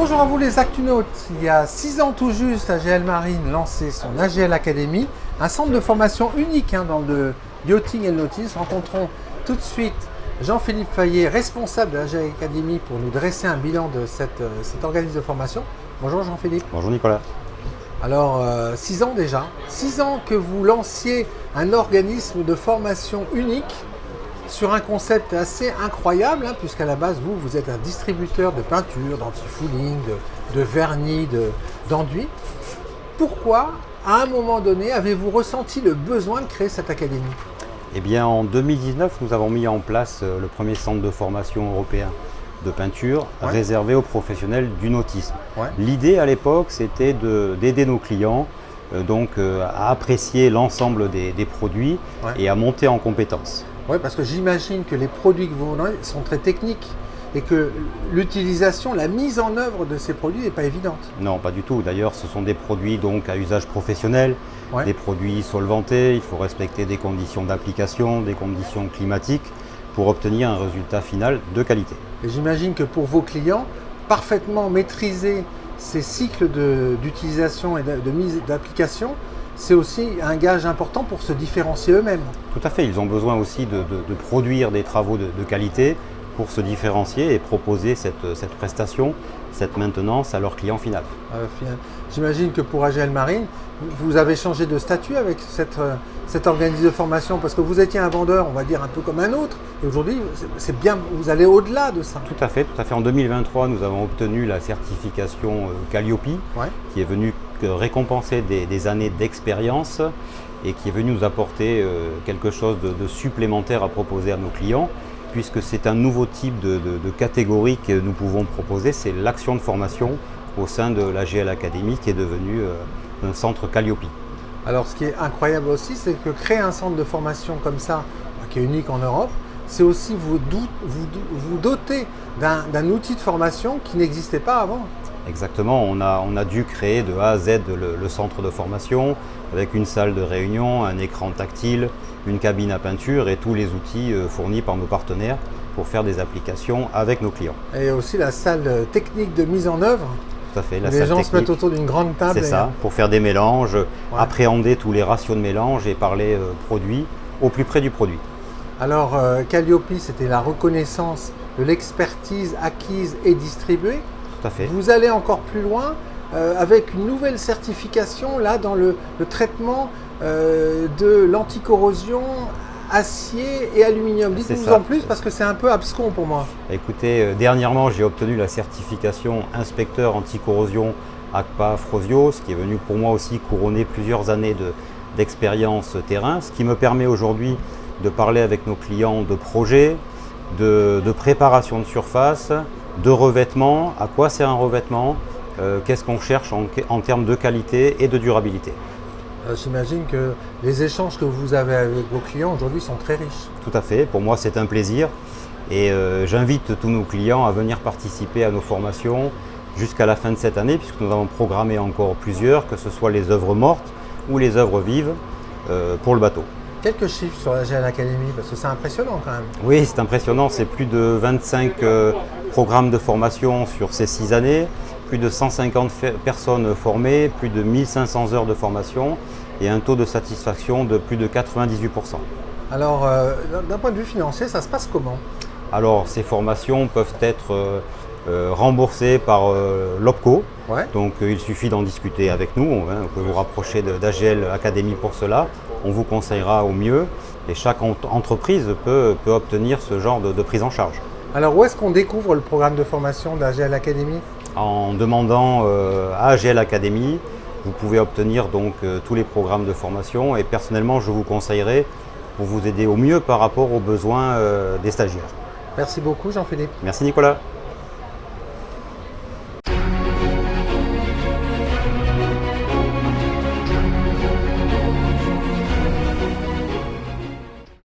Bonjour à vous les Actunautes. Il y a 6 ans tout juste, AGL Marine lançait son AGL Academy, un centre de formation unique dans le yachting et le nautisme. Rencontrons tout de suite Jean-Philippe Fayet, responsable de l'AGL Academy, pour nous dresser un bilan de cet organisme de formation. Bonjour Jean-Philippe. Bonjour Nicolas. Alors, 6 ans déjà, 6 ans que vous lanciez un organisme de formation unique sur un concept assez incroyable, puisqu'à la base, vous êtes un distributeur de peinture, d'anti-fouling, de vernis, d'enduit. Pourquoi, à un moment donné, avez-vous ressenti le besoin de créer cette académie? Eh bien, en 2019, nous avons mis en place le premier centre de formation européen de peinture réservé aux professionnels du nautisme. L'idée à l'époque, c'était d'aider nos clients à apprécier l'ensemble des produits et à monter en compétences. Oui, parce que j'imagine que les produits que vous vendez sont très techniques et que l'utilisation, la mise en œuvre de ces produits n'est pas évidente. Non, pas du tout. D'ailleurs, ce sont des produits à usage professionnel, des produits solventés. Il faut respecter des conditions d'application, des conditions climatiques pour obtenir un résultat final de qualité. Et j'imagine que pour vos clients, parfaitement maîtriser ces cycles d'utilisation et de mise d'application, c'est aussi un gage important pour se différencier eux-mêmes. Tout à fait, ils ont besoin aussi de produire des travaux de qualité pour se différencier et proposer cette prestation, cette maintenance à leur client final. J'imagine que pour AGL Marine, vous avez changé de statut avec cet organisme de formation, parce que vous étiez un vendeur, on va dire, un peu comme un autre, et aujourd'hui, c'est bien, vous allez au-delà de ça. Tout à fait. En 2023, nous avons obtenu la certification Calliope, qui est venue récompenser des années d'expérience et qui est venue nous apporter quelque chose de supplémentaire à proposer à nos clients, puisque c'est un nouveau type de catégorie que nous pouvons proposer, c'est l'action de formation au sein de l'AGL Academy, qui est devenu un centre Calliope. Alors ce qui est incroyable aussi, c'est que créer un centre de formation comme ça, qui est unique en Europe, c'est aussi vous doter d'un outil de formation qui n'existait pas avant. Exactement, on a dû créer de A à Z le centre de formation avec une salle de réunion, un écran tactile, une cabine à peinture et tous les outils fournis par nos partenaires pour faire des applications avec nos clients. Et aussi la salle technique de mise en œuvre. Tout à fait, les gens se mettent autour d'une grande table. C'est ça, pour faire des mélanges, appréhender tous les ratios de mélange et parler produit au plus près du produit. Alors Calliope, c'était la reconnaissance de l'expertise acquise et distribuée. Tout à fait. Vous allez encore plus loin avec une nouvelle certification là dans le traitement de l'anticorrosion acier et aluminium. Dites-nous en plus parce que c'est un peu abscon pour moi. Écoutez, dernièrement j'ai obtenu la certification inspecteur anticorrosion ACPA Frosio, ce qui est venu pour moi aussi couronner plusieurs années d'expérience terrain, ce qui me permet aujourd'hui de parler avec nos clients de projets, de préparation de surface, de revêtement, à quoi sert un revêtement, qu'est-ce qu'on cherche en termes de qualité et de durabilité. J'imagine que les échanges que vous avez avec vos clients aujourd'hui sont très riches. Tout à fait, pour moi c'est un plaisir et j'invite tous nos clients à venir participer à nos formations jusqu'à la fin de cette année, puisque nous avons programmé encore plusieurs, que ce soit les œuvres mortes ou les œuvres vives pour le bateau. Quelques chiffres sur l'AGL Academy, parce que c'est impressionnant quand même. Oui, c'est impressionnant, c'est plus de 25 programmes de formation sur ces 6 années, plus de 150 personnes formées, plus de 1500 heures de formation et un taux de satisfaction de plus de 98%. Alors, d'un point de vue financier, ça se passe comment? Alors, ces formations peuvent être remboursées par l'OPCO, donc il suffit d'en discuter avec nous, vous pouvez vous rapprocher d'AGL Academy pour cela, on vous conseillera au mieux et chaque entreprise peut obtenir ce genre de prise en charge. Alors, où est-ce qu'on découvre le programme de formation d'AGL Academy? En demandant à AGL Academy, vous pouvez obtenir tous les programmes de formation et personnellement je vous conseillerais pour vous aider au mieux par rapport aux besoins des stagiaires. Merci beaucoup Jean-Philippe. Merci Nicolas.